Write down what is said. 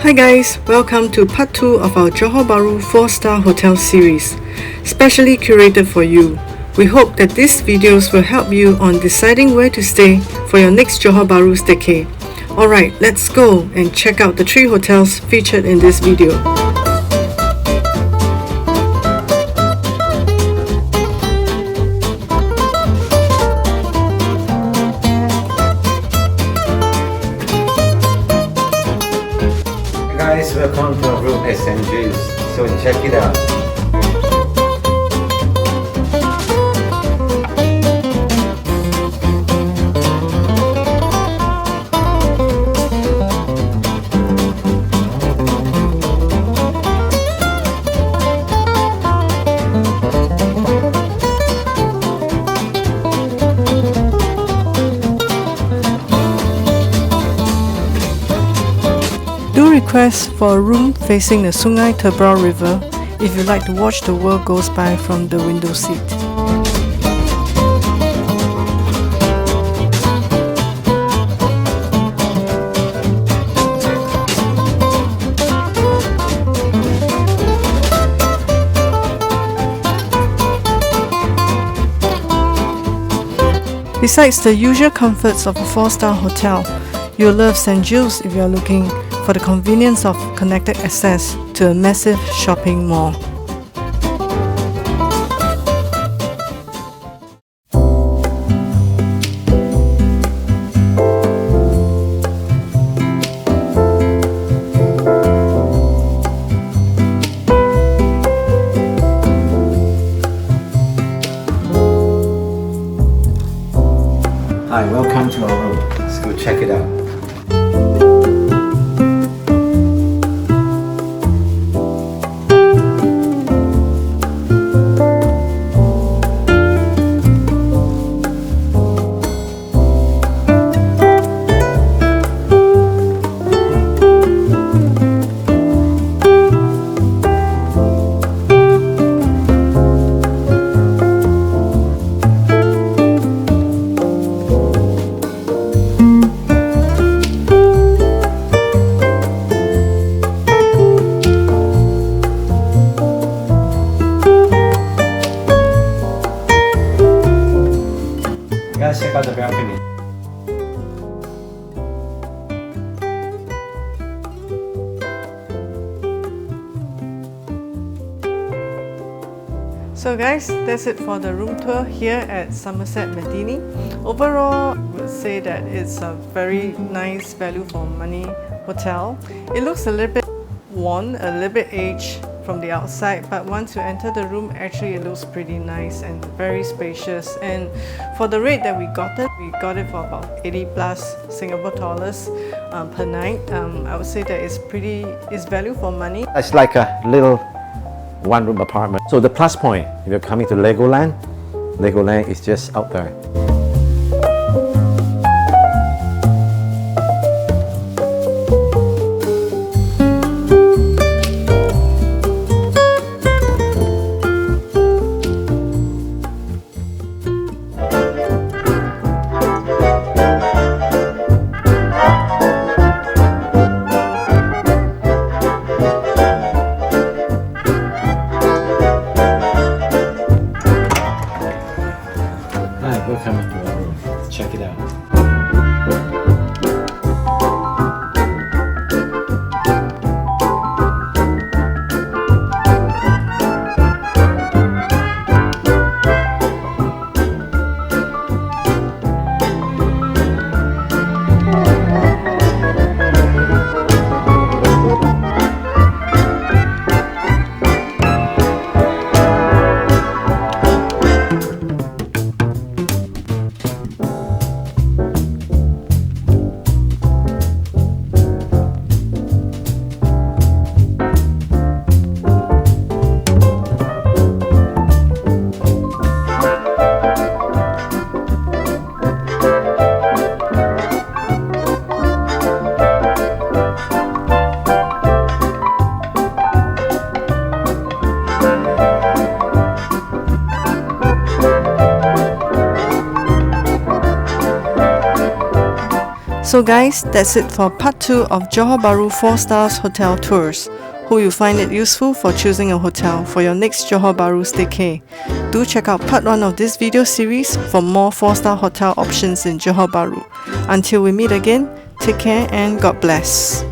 Hi guys, welcome to part 2 of our Johor Bahru 4-star hotel series, specially curated for you. We hope that these videos will help you on deciding where to stay for your next Johor Bahru staycation. Alright, let's go and check out the 3 hotels featured in this video. Guys, welcome to our room at St. Giles. So check it out. Do request for a room facing the Sungai Tebrau River if you like to watch the world goes by from the window seat. Besides the usual comforts of a 4-star hotel, you'll love St. Giles if you're looking for the convenience of connected access to a massive shopping mall. Hi, welcome to our room. Let's go check it out. Guys, check out the balcony. So guys, that's it for the room tour here at Somerset Medini. Overall, I would say that it's a very nice value for money hotel. It looks a little bit worn, a little bit aged from the outside, but once you enter the room, actually it looks pretty nice and very spacious. And for the rate that we got it for about 80 plus Singapore dollars per night. I would say that it's value for money. It's like a little one-room apartment. So the plus point, if you're coming to Legoland is just out there. Welcome So guys, that's it for part 2 of Johor Bahru 4 stars hotel tours. Hope you find it useful for choosing a hotel for your next Johor Bahru staycay. Do check out part 1 of this video series for more 4-star hotel options in Johor Bahru. Until we meet again, take care and God bless.